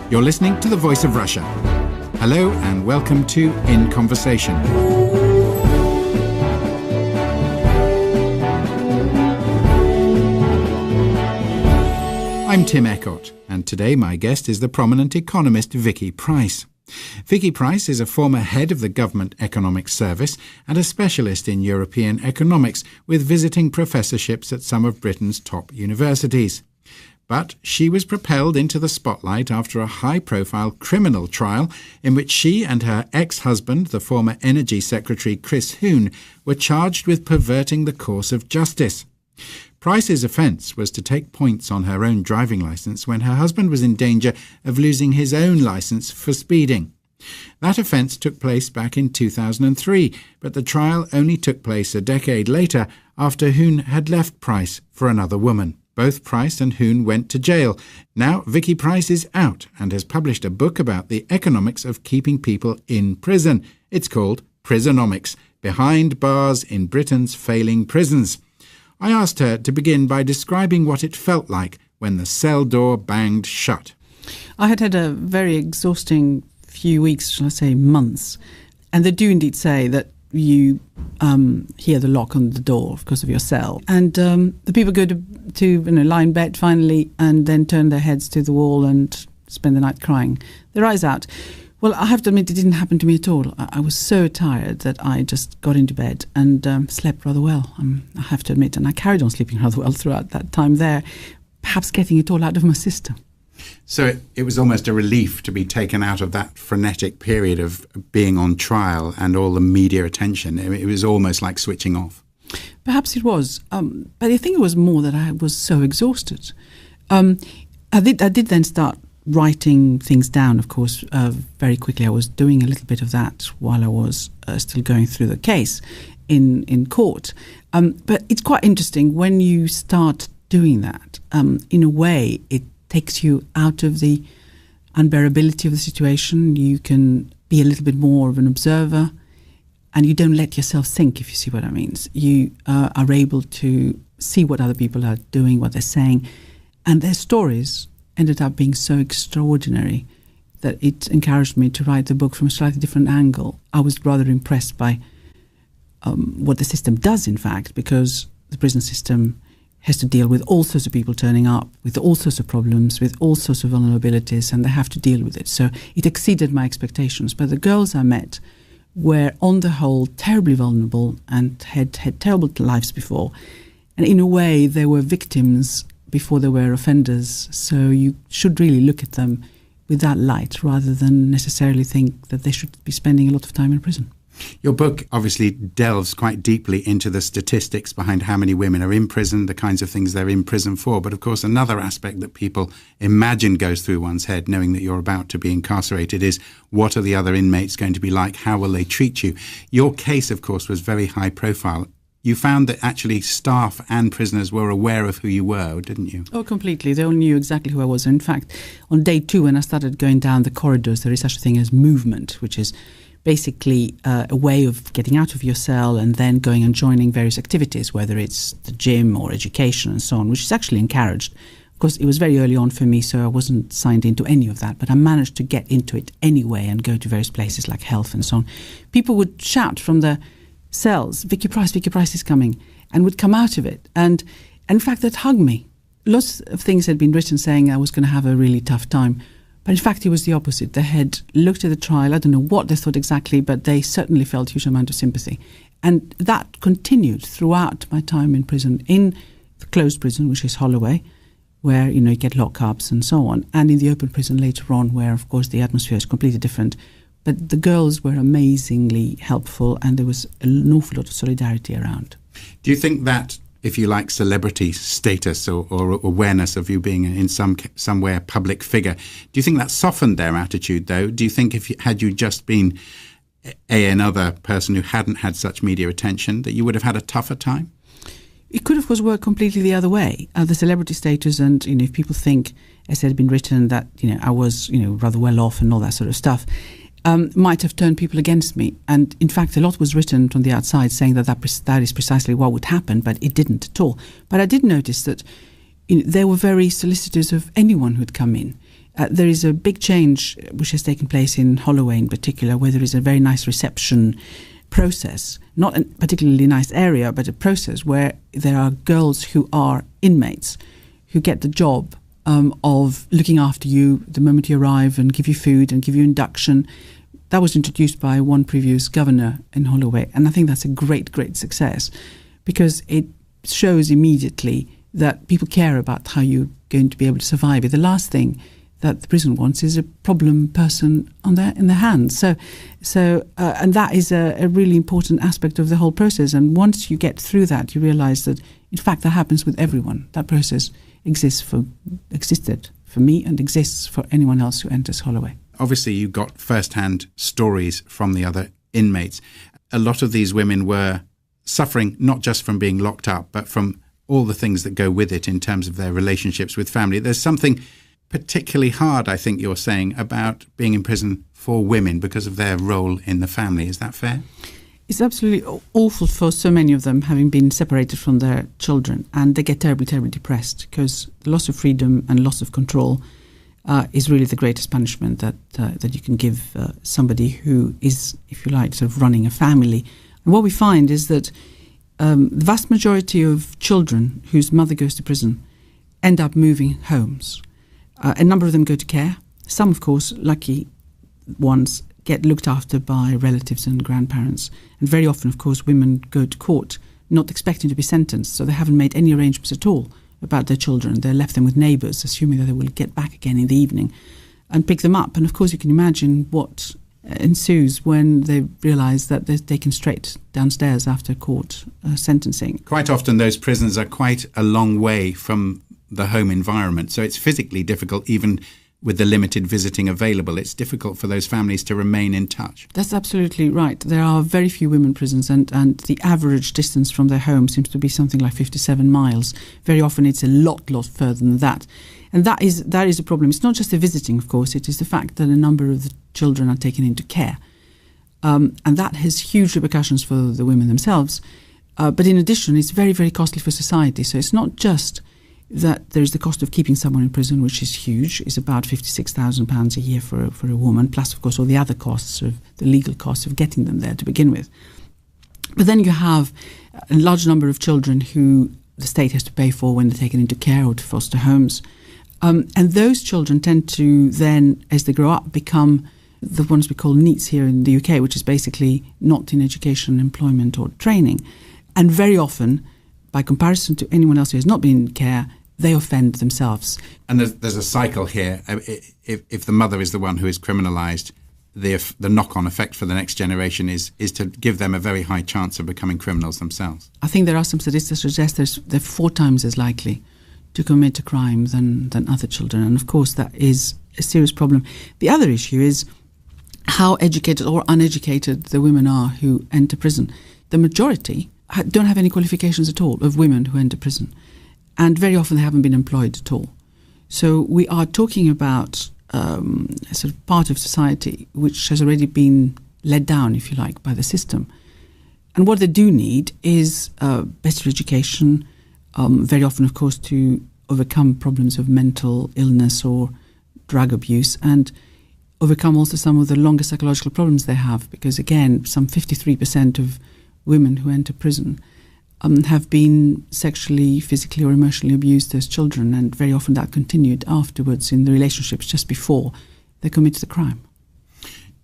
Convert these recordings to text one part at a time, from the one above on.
You're listening to the Voice of Russia. Hello and welcome to In Conversation. I'm Tim Ecott, and today my guest is the prominent economist Vicky Pryce. Vicky Pryce is a former head of the Government Economic Service and a specialist in European economics with visiting professorships at some of Britain's top universities. But she was propelled into the spotlight after a high-profile criminal trial in which she and her ex-husband, the former Energy Secretary Chris Huhne, were charged with perverting the course of justice. Pryce's offence was to take points on her own driving licence when her husband was in danger of losing his own licence for speeding. That offence took place back in 2003, but the trial only took place a decade later after Huhne had left Pryce for another woman. Both Pryce and Huhne went to jail. Now Vicky Pryce is out and has published a book about the economics of keeping people in prison. It's called Prisonomics, Behind Bars in Britain's Failing Prisons. I asked her to begin by describing what it felt like when the cell door banged shut. I had a very exhausting few weeks, shall I say months, and they do indeed say that you hear the lock on the door because of your cell. And the people go to lie in bed finally and then turn their heads to the wall and spend the night crying their eyes out. Well, I have to admit it didn't happen to me at all. I was so tired that I just got into bed and slept rather well, I have to admit. And I carried on sleeping rather well throughout that time there, perhaps getting it all out of my system. So it was almost a relief to be taken out of that frenetic period of being on trial and all the media attention. It was almost like switching off. Perhaps it was. But I think it was more that I was so exhausted. I did then start writing things down, of course, very quickly. I was doing a little bit of that while I was still going through the case in court. But it's quite interesting when you start doing that. In a way, it takes you out of the unbearability of the situation. You can be a little bit more of an observer and you don't let yourself sink, if you see what I mean. You are able to see what other people are doing, what they're saying, and their stories ended up being so extraordinary that it encouraged me to write the book from a slightly different angle. I was rather impressed by what the system does, in fact, because the prison system has to deal with all sorts of people turning up, with all sorts of problems, with all sorts of vulnerabilities, and they have to deal with it. So it exceeded my expectations. But the girls I met were, on the whole, terribly vulnerable and had terrible lives before. And in a way, they were victims before they were offenders. So you should really look at them with that light rather than necessarily think that they should be spending a lot of time in prison. Your book obviously delves quite deeply into the statistics behind how many women are in prison, the kinds of things they're in prison for. But of course, another aspect that people imagine goes through one's head, knowing that you're about to be incarcerated, is what are the other inmates going to be like? How will they treat you? Your case, of course, was very high profile. You found that actually staff and prisoners were aware of who you were, didn't you? Oh, completely. They all knew exactly who I was. In fact, on day 2, when I started going down the corridors, there is such a thing as movement, which is basically a way of getting out of your cell and then going and joining various activities, whether it's the gym or education and so on, which is actually encouraged. Of course, it was very early on for me, so I wasn't signed into any of that, but I managed to get into it anyway and go to various places like health and so on. People would shout from the cells, Vicky Pryce is coming, and would come out of it. And in fact, they'd hug me. Lots of things had been written saying I was going to have a really tough time. But in fact, it was the opposite. They had looked at the trial. I don't know what they thought exactly, but they certainly felt a huge amount of sympathy. And that continued throughout my time in prison, in the closed prison, which is Holloway, where, you get lockups and so on, and in the open prison later on, where, of course, the atmosphere is completely different. But the girls were amazingly helpful, and there was an awful lot of solidarity around. Do you think that, if you like, celebrity status or awareness of you being in somewhere public figure, do you think that softened their attitude, though? Do you think had you just been another person who hadn't had such media attention, that you would have had a tougher time? It could, of course, work completely the other way. The celebrity status and, if people think, as had been written, that, I was, rather well off and all that sort of stuff, might have turned people against me. And in fact, a lot was written from the outside saying that is precisely what would happen, but it didn't at all. But I did notice that they were very solicitous of anyone who'd come in. There is a big change which has taken place in Holloway in particular, where there is a very nice reception process, not a particularly nice area, but a process where there are girls who are inmates who get the job of looking after you the moment you arrive and give you food and give you induction. That was introduced by one previous governor in Holloway, and I think that's a great, great success because it shows immediately that people care about how you're going to be able to survive it. The last thing that the prison wants is a problem person in their hands. And that is a really important aspect of the whole process. And once you get through that, you realise that, in fact, that happens with everyone. That process existed for me and exists for anyone else who enters Holloway. Obviously, you got first-hand stories from the other inmates. A lot of these women were suffering not just from being locked up, but from all the things that go with it in terms of their relationships with family. There's something particularly hard, I think you're saying, about being in prison for women because of their role in the family. Is that fair? It's absolutely awful for so many of them, having been separated from their children, and they get terribly, terribly depressed because the loss of freedom and loss of control is really the greatest punishment that you can give somebody who is, if you like, sort of running a family. And what we find is that the vast majority of children whose mother goes to prison end up moving homes. A number of them go to care. Some, of course, lucky ones, get looked after by relatives and grandparents. And very often, of course, women go to court not expecting to be sentenced, so they haven't made any arrangements at all about their children. They left them with neighbours, assuming that they will get back again in the evening and pick them up. And, of course, you can imagine what ensues when they realise that they're taken straight downstairs after court sentencing. Quite often those prisons are quite a long way from the home environment, so it's physically difficult even with the limited visiting available. It's difficult for those families to remain in touch. That's absolutely right. There are very few women prisons, and the average distance from their home seems to be something like 57 miles. Very often it's a lot further than that. And that is a problem. It's not just the visiting, of course. It is the fact that a number of the children are taken into care. And that has huge repercussions for the women themselves. But in addition, it's very, very costly for society. So it's not just that there's the cost of keeping someone in prison, which is huge. It's about £56,000 a year for a woman, plus, of course, all the other costs, of the legal costs of getting them there to begin with. But then you have a large number of children who the state has to pay for when they're taken into care or to foster homes. And those children tend to then, as they grow up, become the ones we call NEETs here in the UK, which is basically not in education, employment or training. And very often, by comparison to anyone else who has not been in care, they offend themselves. And there's a cycle here. If the mother is the one who is criminalised, the knock-on effect for the next generation is to give them a very high chance of becoming criminals themselves. I think there are some statistics that suggest they're 4 times as likely to commit a crime than other children. And of course, that is a serious problem. The other issue is how educated or uneducated the women are who enter prison. The majority don't have any qualifications at all of women who enter prison. And very often they haven't been employed at all. So we are talking about a sort of part of society which has already been led down, if you like, by the system. And what they do need is better education, very often, of course, to overcome problems of mental illness or drug abuse, and overcome also some of the longer psychological problems they have. Because, again, some 53% of women who enter prison have been sexually, physically or emotionally abused as children, and very often that continued afterwards in the relationships just before they committed the crime.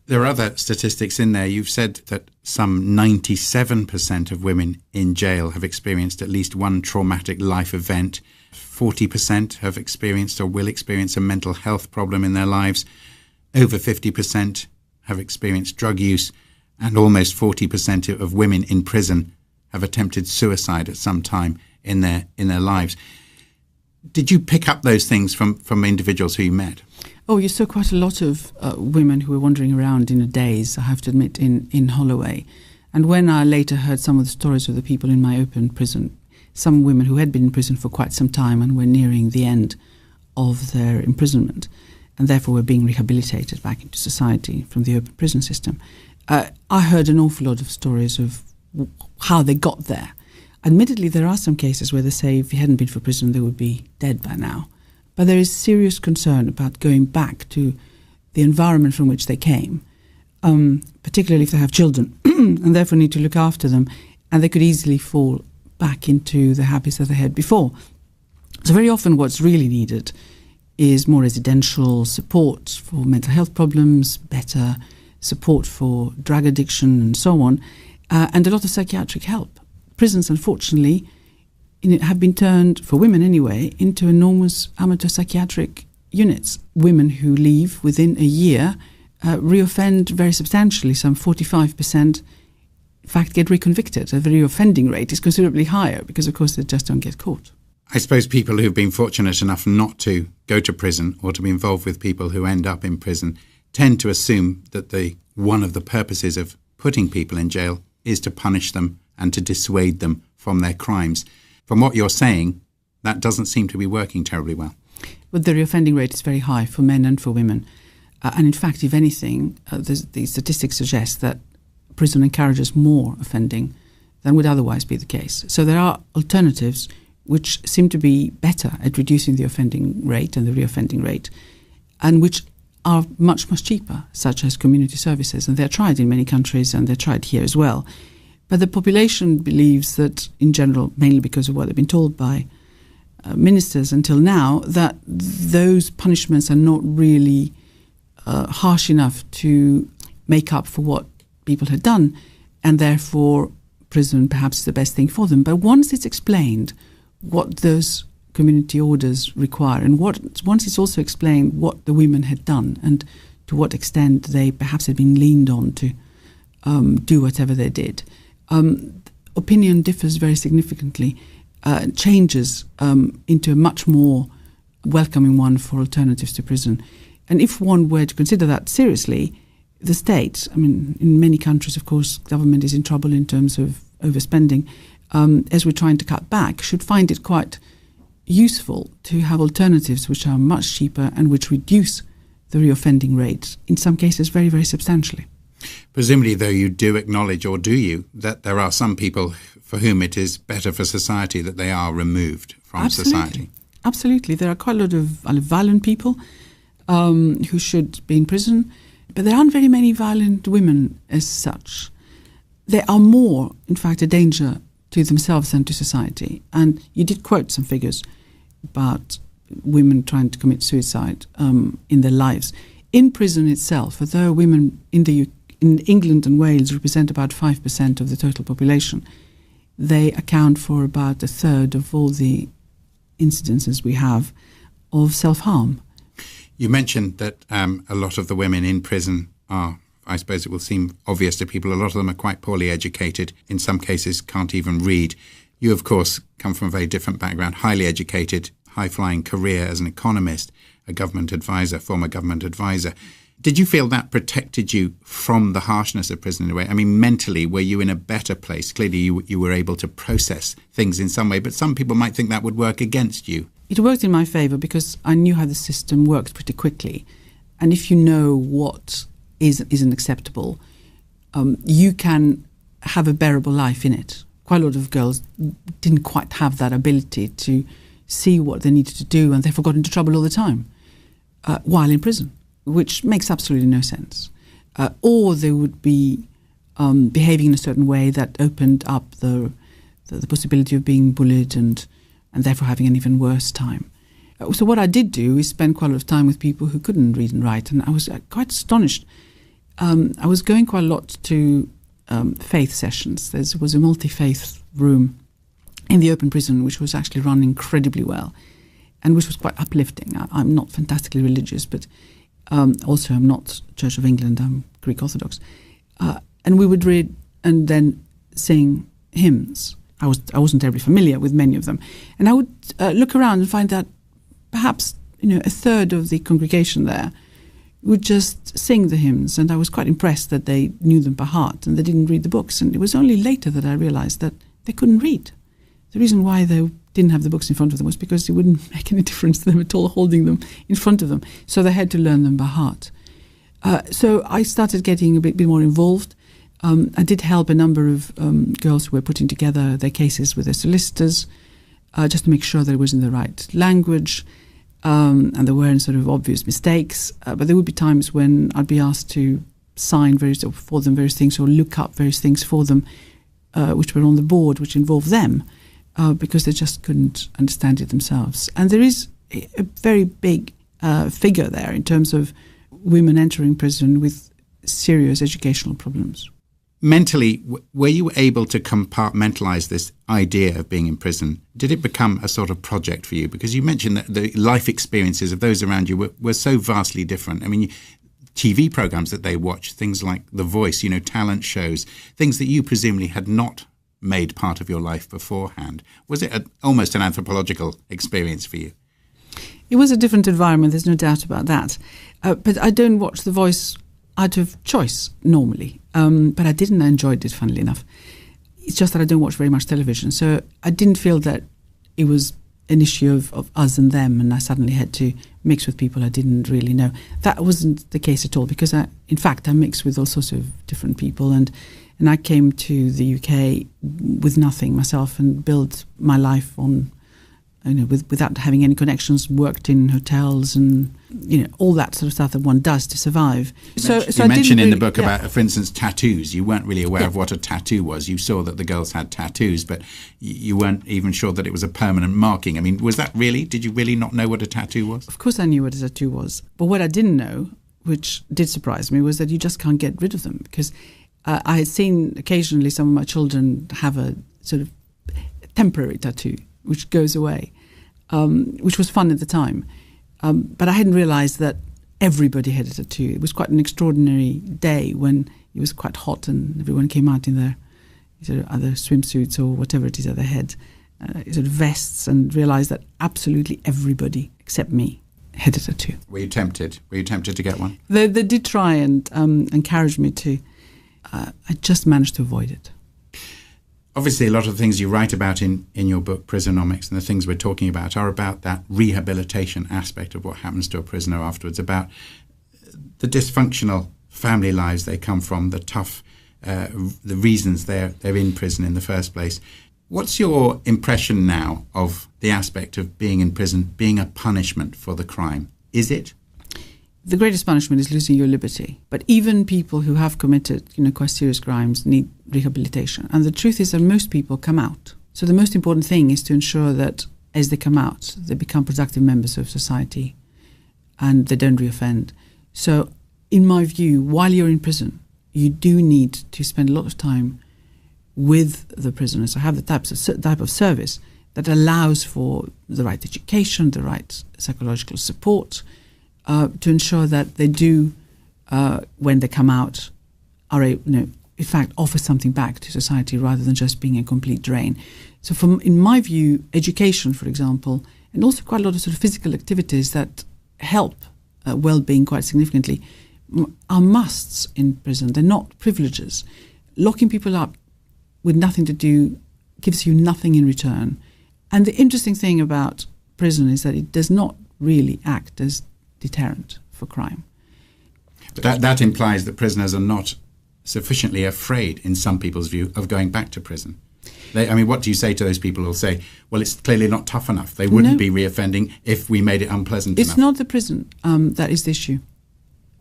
There are other statistics in there. You've said that some 97% of women in jail have experienced at least one traumatic life event. 40% have experienced or will experience a mental health problem in their lives. Over 50% have experienced drug use, and almost 40% of women in prison have attempted suicide at some time in their lives. Did you pick up those things from individuals who you met? Oh, you saw quite a lot of women who were wandering around in a daze, I have to admit, in Holloway. And when I later heard some of the stories of the people in my open prison, some women who had been in prison for quite some time and were nearing the end of their imprisonment, and therefore were being rehabilitated back into society from the open prison system, I heard an awful lot of stories of how they got there. Admittedly, there are some cases where they say if it hadn't been for prison, they would be dead by now. but there is serious concern about going back to the environment from which they came, particularly if they have children and therefore need to look after them, and they could easily fall back into the habits that they had before. So very often what's really needed is more residential support for mental health problems, better support for drug addiction and so on, and a lot of psychiatric help. Prisons, unfortunately, have been turned, for women anyway, into enormous amateur psychiatric units. Women who leave within a year reoffend very substantially, some 45%, in fact, get reconvicted. The reoffending rate is considerably higher because, of course, they just don't get caught. I suppose people who've been fortunate enough not to go to prison or to be involved with people who end up in prison tend to assume that one of the purposes of putting people in jail is to punish them and to dissuade them from their crimes. From what you're saying, that doesn't seem to be working terribly well. But the reoffending rate is very high for men and for women. And in fact, if anything, the statistics suggest that prison encourages more offending than would otherwise be the case. So there are alternatives which seem to be better at reducing the offending rate and the reoffending rate, and which are much, much cheaper, such as community services. And they're tried in many countries, and they're tried here as well. But the population believes that, in general, mainly because of what they've been told by ministers until now, that those punishments are not really harsh enough to make up for what people had done, and therefore prison perhaps is the best thing for them. But once it's explained what those community orders require, and once it's also explained what the women had done and to what extent they perhaps had been leaned on to do whatever they did, opinion differs very significantly, changes into a much more welcoming one for alternatives to prison. And if one were to consider that seriously, the state, in many countries, of course, government is in trouble in terms of overspending, as we're trying to cut back, should find it quite useful to have alternatives which are much cheaper and which reduce the reoffending rate, in some cases very, very substantially. Presumably, though, you do acknowledge, or do you, that there are some people for whom it is better for society that they are removed from society? Absolutely. There are quite a lot of violent people who should be in prison, but there aren't very many violent women as such. They are more, in fact, a danger to themselves than to society. And you did quote some figures about women trying to commit suicide in their lives. In prison itself, although women in England and Wales represent about 5% of the total population, they account for about a third of all the incidences we have of self-harm. You mentioned that a lot of the women in prison are, I suppose it will seem obvious to people, a lot of them are quite poorly educated, in some cases can't even read. You, of course, come from a very different background, highly educated, high-flying career as an economist, a government advisor, former government advisor. Did you feel that protected you from the harshness of prison in a way? Mentally, were you in a better place? Clearly, you were able to process things in some way, but some people might think that would work against you. It worked in my favour because I knew how the system worked pretty quickly. And if you know what isn't acceptable, you can have a bearable life in it. Quite a lot of girls didn't quite have that ability to see what they needed to do, and therefore got into trouble all the time while in prison, which makes absolutely no sense. Or they would be behaving in a certain way that opened up the possibility of being bullied and therefore having an even worse time. So what I did do is spend quite a lot of time with people who couldn't read and write, and I was quite astonished. I was going quite a lot to faith sessions. There was a multi-faith room in the open prison, which was actually run incredibly well, and which was quite uplifting. I'm not fantastically religious, but also I'm not Church of England, I'm Greek Orthodox. And we would read and then sing hymns. I wasn't terribly familiar with many of them. And I would look around and find that perhaps a third of the congregation there would just sing the hymns, and I was quite impressed that they knew them by heart and they didn't read the books. And it was only later that I realized that they couldn't read. The reason why they didn't have the books in front of them was because it wouldn't make any difference to them at all holding them in front of them. So they had to learn them by heart. So I started getting a bit more involved. I did help a number of girls who were putting together their cases with their solicitors, just to make sure that it was in the right language. and there weren't sort of obvious mistakes, but there would be times when I'd be asked to sign various things or look up various things for them, which were on the board, which involved them, because they just couldn't understand it themselves. And there is a very big figure there in terms of women entering prison with serious educational problems. Mentally, were you able to compartmentalize this idea of being in prison? Did it become a sort of project for you? Because you mentioned that the life experiences of those around you were so vastly different. I mean, TV programs that they watch, things like The Voice, talent shows, things that you presumably had not made part of your life beforehand. Was it almost an anthropological experience for you? It was a different environment, there's no doubt about that. But I don't watch The Voice out of choice normally. But I didn't enjoy it, funnily enough. It's just that I don't watch very much television. So I didn't feel that it was an issue of us and them, and I suddenly had to mix with people I didn't really know. That wasn't the case at all, because in fact I mixed with all sorts of different people, and I came to the UK with nothing myself and built my life on, without having any connections, worked in hotels and all that sort of stuff that one does to survive. You mentioned in the book about, for instance, tattoos. You weren't really aware of what a tattoo was. You saw that the girls had tattoos, but you weren't even sure that it was a permanent marking. I mean, was that really? Did you really not know what a tattoo was? Of course I knew what a tattoo was. But what I didn't know, which did surprise me, was that you just can't get rid of them. Because I had seen occasionally some of my children have a sort of temporary tattoo, which goes away, which was fun at the time. But I hadn't realised that everybody had a tattoo. It was quite an extraordinary day when it was quite hot and everyone came out in their sort of other swimsuits or whatever it is that they had, sort of vests, and realised that absolutely everybody except me had a tattoo. Were you tempted? Were you tempted to get one? They did try and encourage me to. I just managed to avoid it. Obviously, a lot of the things you write about in your book, Prisonomics, and the things we're talking about are about that rehabilitation aspect of what happens to a prisoner afterwards, about the dysfunctional family lives they come from, the tough, the reasons they're in prison in the first place. What's your impression now of the aspect of being in prison being a punishment for the crime? Is it? The greatest punishment is losing your liberty. But even people who have committed, quite serious crimes need rehabilitation. And the truth is that most people come out. So the most important thing is to ensure that as they come out, they become productive members of society and they don't reoffend. So in my view, while you're in prison, you do need to spend a lot of time with the prisoners. I have the type of service that allows for the right education, the right psychological support, to ensure that they do, when they come out, are in fact offer something back to society rather than just being a complete drain. So in my view, education, for example, and also quite a lot of sort of physical activities that help well-being quite significantly, are musts in prison. They're not privileges. Locking people up with nothing to do gives you nothing in return. And the interesting thing about prison is that it does not really act as deterrent for crime. But that implies that prisoners are not sufficiently afraid, in some people's view, of going back to prison. What do you say to those people who say, well, it's clearly not tough enough. They wouldn't be reoffending if we made it unpleasant enough. It's not the prison that is the issue.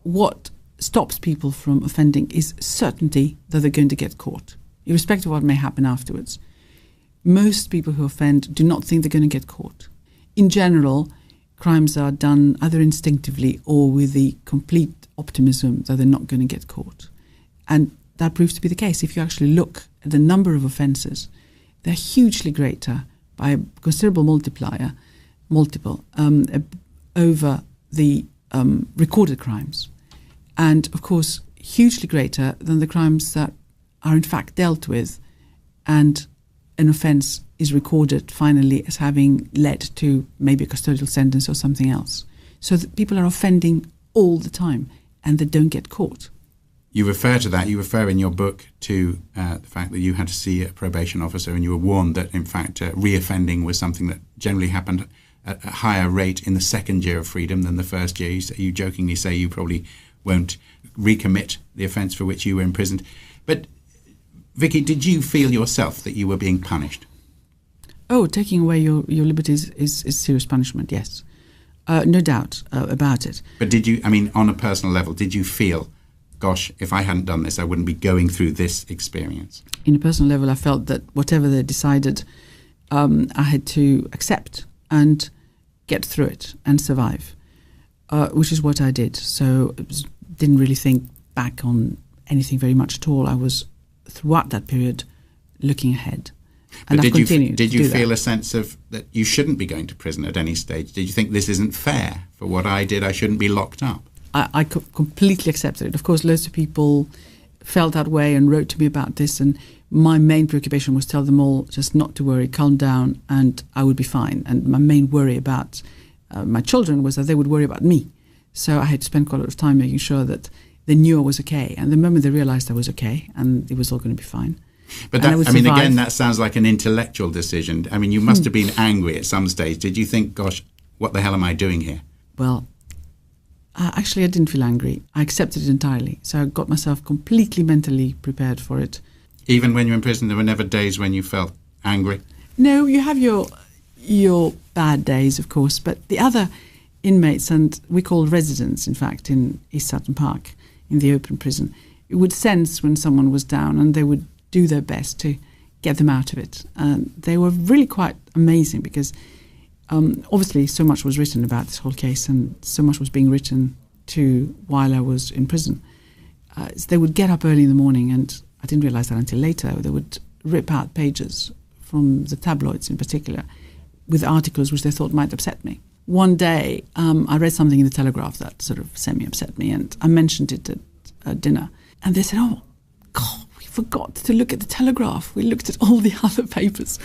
What stops people from offending is certainty that they're going to get caught, irrespective of what may happen afterwards. Most people who offend do not think they're going to get caught. In general, crimes are done either instinctively or with the complete optimism that they're not going to get caught. And that proves to be the case. If you actually look at the number of offences, they're hugely greater by a considerable multiple over the recorded crimes. And, of course, hugely greater than the crimes that are in fact dealt with and an offence is recorded finally as having led to maybe a custodial sentence or something else. So that people are offending all the time and they don't get caught. You refer to that. You refer in your book to the fact that you had to see a probation officer and you were warned that, in fact, reoffending was something that generally happened at a higher rate in the second year of freedom than the first year. You jokingly say you probably won't recommit the offence for which you were imprisoned. But, Vicky, did you feel yourself that you were being punished? Oh, taking away your liberties is serious punishment, yes. No doubt about it. But did you, on a personal level, did you feel, gosh, if I hadn't done this, I wouldn't be going through this experience? In a personal level, I felt that whatever they decided, I had to accept and get through it and survive, which is what I did. So didn't really think back on anything very much at all. I was, throughout that period, looking ahead. And I've continued. Did you feel a sense of that you shouldn't be going to prison at any stage? Did you think this isn't fair for what I did? I shouldn't be locked up? I completely accepted it. Of course, loads of people felt that way and wrote to me about this. And my main preoccupation was tell them all just not to worry, calm down, and I would be fine. And my main worry about my children was that they would worry about me. So I had to spend quite a lot of time making sure that they knew I was okay. And the moment they realized I was okay and it was all going to be fine. But that, again, that sounds like an intellectual decision. You must have been angry at some stage. Did you think, gosh, what the hell am I doing here? Well, actually, I didn't feel angry. I accepted it entirely. So I got myself completely mentally prepared for it. Even when you were in prison, there were never days when you felt angry? No, you have your bad days, of course. But the other inmates, and we called residents, in fact, in East Sutton Park, in the open prison, would sense when someone was down and they would do their best to get them out of it. They were really quite amazing because obviously so much was written about this whole case and so much was being written to while I was in prison. So they would get up early in the morning, and I didn't realise that until later. They would rip out pages from the tabloids in particular with articles which they thought might upset me. One day I read something in the Telegraph that sort of semi-upset me, and I mentioned it at dinner. And they said, "Oh, God, we forgot to look at the Telegraph. We looked at all the other papers."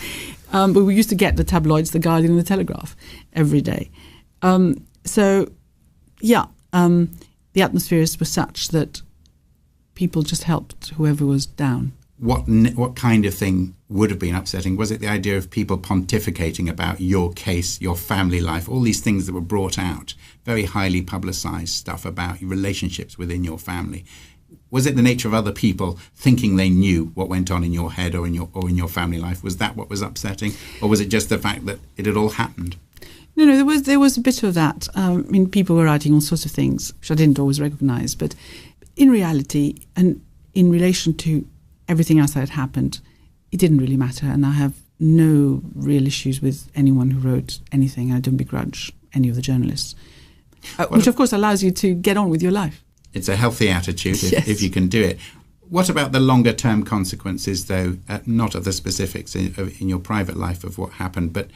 But we used to get the tabloids, The Guardian and the Telegraph, every day. The atmosphere was such that people just helped whoever was down. What kind of thing would have been upsetting? Was it the idea of people pontificating about your case, your family life, all these things that were brought out, very highly publicised stuff about relationships within your family? Was it the nature of other people thinking they knew what went on in your head or in your family life? Was that what was upsetting, or was it just the fact that it had all happened? No, there was a bit of that. People were writing all sorts of things which I didn't always recognise, but in reality and in relation to everything else that had happened, it didn't really matter, and I have no real issues with anyone who wrote anything. I don't begrudge any of the journalists, which of course allows you to get on with your life. It's a healthy attitude if you can do it. What about the longer term consequences, though, not of the specifics in your private life of what happened, but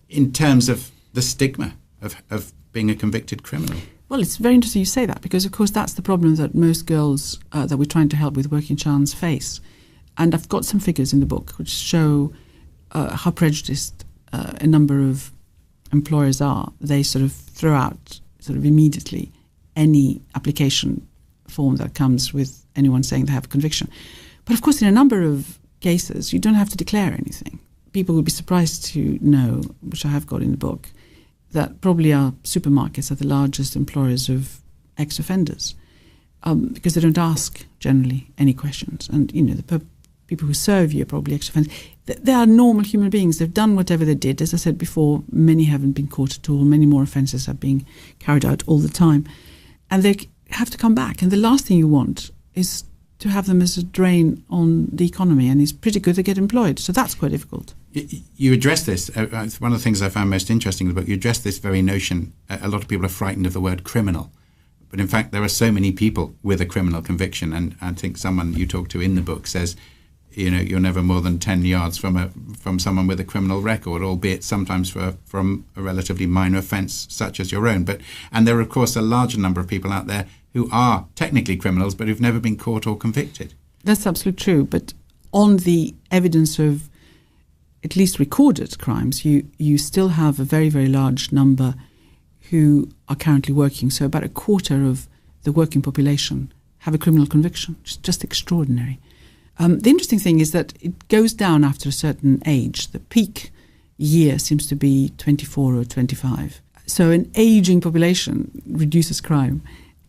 in terms of the stigma of being a convicted criminal? Well, it's very interesting you say that, because, of course, that's the problem that most girls that we're trying to help with working chance face. And I've got some figures in the book which show how prejudiced a number of employers are. They sort of throw out immediately any application form that comes with anyone saying they have a conviction. But, of course, in a number of cases, you don't have to declare anything. People would be surprised to know, which I have got in the book, that probably our supermarkets are the largest employers of ex-offenders because they don't ask, generally, any questions. And, the people who serve you are probably ex-offenders. They are normal human beings. They've done whatever they did. As I said before, many haven't been caught at all. Many more offences are being carried out all the time. And they have to come back. And the last thing you want is to have them as a drain on the economy. And it's pretty good to get employed. So that's quite difficult. You address this. It's one of the things I found most interesting in the book. You address this very notion. A lot of people are frightened of the word criminal. But in fact, there are so many people with a criminal conviction. And I think someone you talk to in the book says, you're never more than 10 yards from someone with a criminal record, albeit sometimes from a relatively minor offence such as your own. And there are, of course, a larger number of people out there who are technically criminals but who've never been caught or convicted. That's absolutely true. But on the evidence of at least recorded crimes, you still have a very, very large number who are currently working. So about a quarter of the working population have a criminal conviction, which is just extraordinary. The interesting thing is that it goes down after a certain age. The peak year seems to be 24 or 25. So an aging population reduces crime.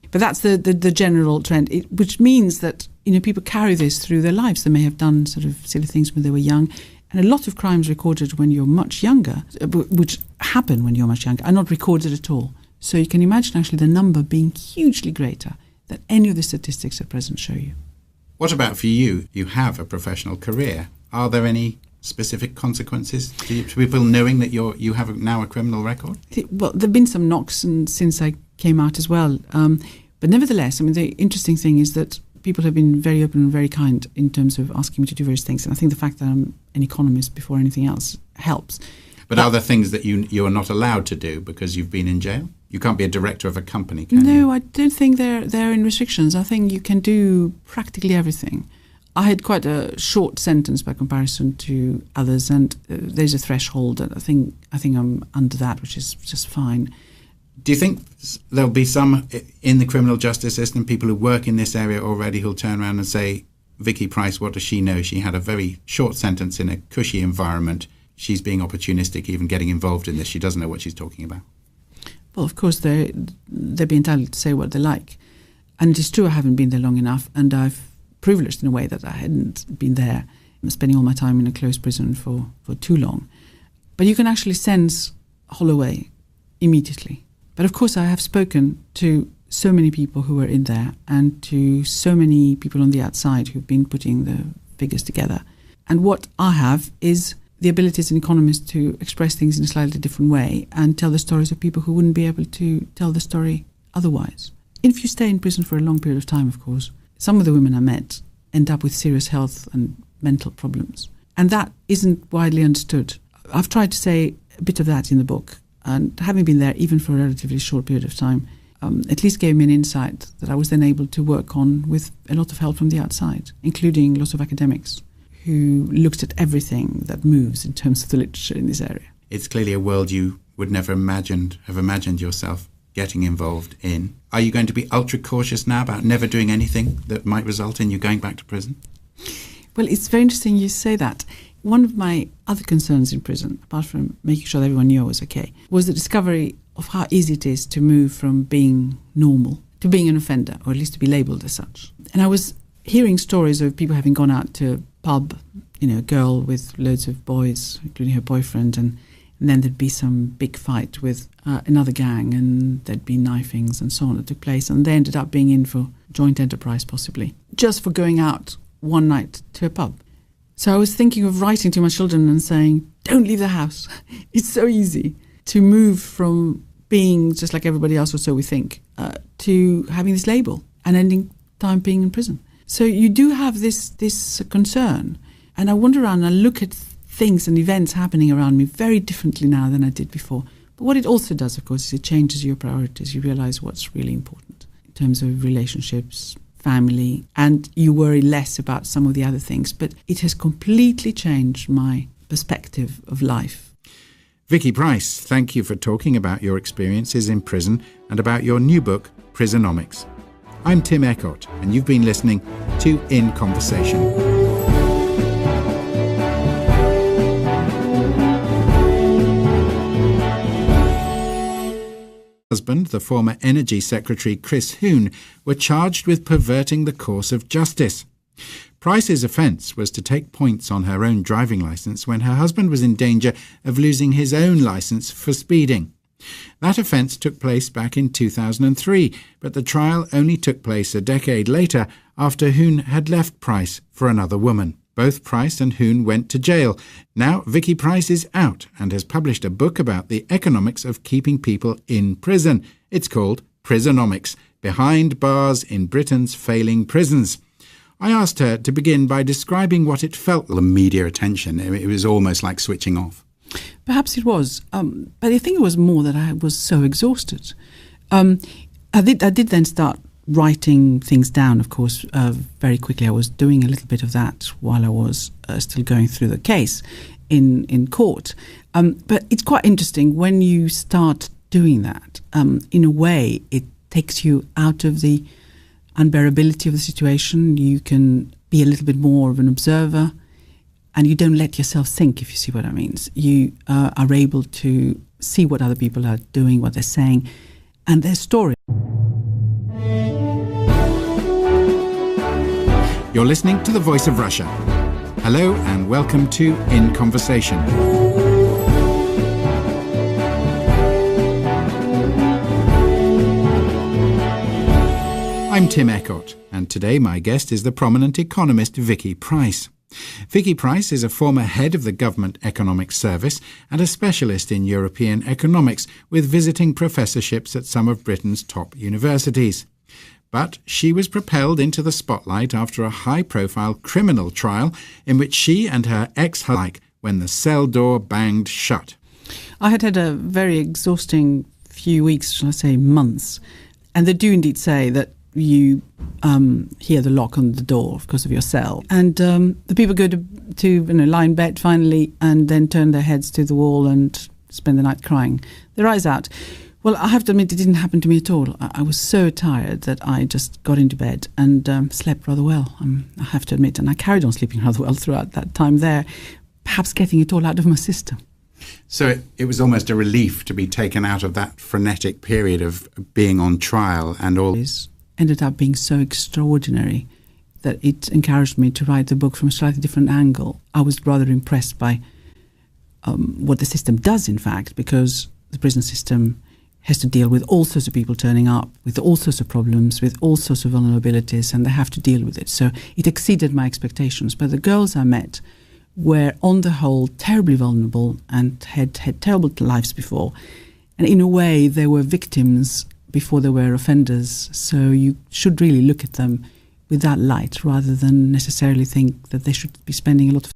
But that's the general trend, which means that people carry this through their lives. They may have done sort of silly things when they were young, And a lot of crimes recorded when you're much younger, which happen when you're much younger, are not recorded at all. So you can imagine actually the number being hugely greater than any of the statistics at present show you. What about for you? You have a professional career. Are there any specific consequences to people knowing that you have now a criminal record? Well, there have been some knocks since I came out as well. But nevertheless, I mean, the interesting thing is that people have been very open and very kind in terms of asking me to do various things. And I think the fact that I'm an economist before anything else helps. But are there things that you are not allowed to do because you've been in jail? You can't be a director of a company, can you? No, I don't think they're in restrictions. I think you can do practically everything. I had quite a short sentence by comparison to others, and there's a threshold. And I think I'm under that, which is just fine. Do you think there'll be some in the criminal justice system, people who work in this area already, who'll turn around and say, Vicky Pryce, what does she know? She had a very short sentence in a cushy environment. She's being opportunistic, even getting involved in this. She doesn't know what she's talking about. Well, of course, they'd be entitled to say what they like. And it is true I haven't been there long enough, and I've privileged in a way that I hadn't been there. I'm spending all my time in a closed prison for too long. But you can actually sense Holloway immediately. But of course, I have spoken to so many people who were in there and to so many people on the outside who've been putting the figures together. And what I have is the ability as an economist to express things in a slightly different way and tell the stories of people who wouldn't be able to tell the story otherwise. If you stay in prison for a long period of time, of course, some of the women I met end up with serious health and mental problems. And that isn't widely understood. I've tried to say a bit of that in the book. And having been there, even for a relatively short period of time, at least gave me an insight that I was then able to work on with a lot of help from the outside, including lots of academics who looked at everything that moves in terms of the literature in this area. It's clearly a world you would never have imagined yourself getting involved in. Are you going to be ultra cautious now about never doing anything that might result in you going back to prison? Well, it's very interesting you say that. One of my other concerns in prison, apart from making sure that everyone knew I was okay, was the discovery of how easy it is to move from being normal to being an offender, or at least to be labelled as such. And I was hearing stories of people having gone out to a pub, a girl with loads of boys, including her boyfriend, and then there'd be some big fight with another gang, and there'd be knifings and so on that took place, and they ended up being in for joint enterprise possibly, just for going out one night to a pub. So I was thinking of writing to my children and saying, don't leave the house. It's so easy to move from being just like everybody else, or so we think, to having this label and ending time being in prison. So you do have this concern. And I wander around and I look at things and events happening around me very differently now than I did before. But what it also does, of course, is it changes your priorities. You realise what's really important in terms of relationships, family, and you worry less about some of the other things. But it has completely changed my perspective of life. Vicky Pryce, thank you for talking about your experiences in prison and about your new book, Prisonomics. I'm Tim Ecott, and you've been listening to In Conversation. Husband, the former Energy Secretary Chris Huhne, were charged with perverting the course of justice. Pryce's offence was to take points on her own driving licence when her husband was in danger of losing his own licence for speeding. That offence took place back in 2003, but the trial only took place a decade later after Huhne had left Pryce for another woman. Both Pryce and Huhne went to jail. Now Vicky Pryce is out and has published a book about the economics of keeping people in prison. It's called Prisonomics, Behind Bars in Britain's Failing Prisons. I asked her to begin by describing what it felt. The media attention, it was almost like switching off. Perhaps it was, but I think it was more that I was so exhausted. I did then start writing things down, of course, very quickly. I was doing a little bit of that while I was still going through the case in court. But it's quite interesting when you start doing that. In a way, it takes you out of the unbearability of the situation. You can be a little bit more of an observer, and you don't let yourself think, if you see what I mean. You are able to see what other people are doing, what they're saying, and their story. You're listening to The Voice of Russia. Hello and welcome to In Conversation. I'm Tim Ecott, and today my guest is the prominent economist Vicky Pryce. Vicky Pryce is a former head of the Government Economic Service and a specialist in European economics with visiting professorships at some of Britain's top universities. But she was propelled into the spotlight after a high-profile criminal trial in which she and her ex-husband when the cell door banged shut. I had a very exhausting few weeks, shall I say months, and they do indeed say that you hear the lock on the door because of your cell. And the people go to lie in bed finally and then turn their heads to the wall and spend the night crying their eyes out. Well, I have to admit it didn't happen to me at all. I was so tired that I just got into bed and slept rather well, I have to admit. And I carried on sleeping rather well throughout that time there, perhaps getting it all out of my system. So it was almost a relief to be taken out of that frenetic period of being on trial and all. It ended up being so extraordinary that it encouraged me to write the book from a slightly different angle. I was rather impressed by what the system does, in fact, because the prison system has to deal with all sorts of people turning up, with all sorts of problems, with all sorts of vulnerabilities, and they have to deal with it. So it exceeded my expectations. But the girls I met were, on the whole, terribly vulnerable and had terrible lives before. And in a way, they were victims before they were offenders. So you should really look at them with that light rather than necessarily think that they should be spending a lot of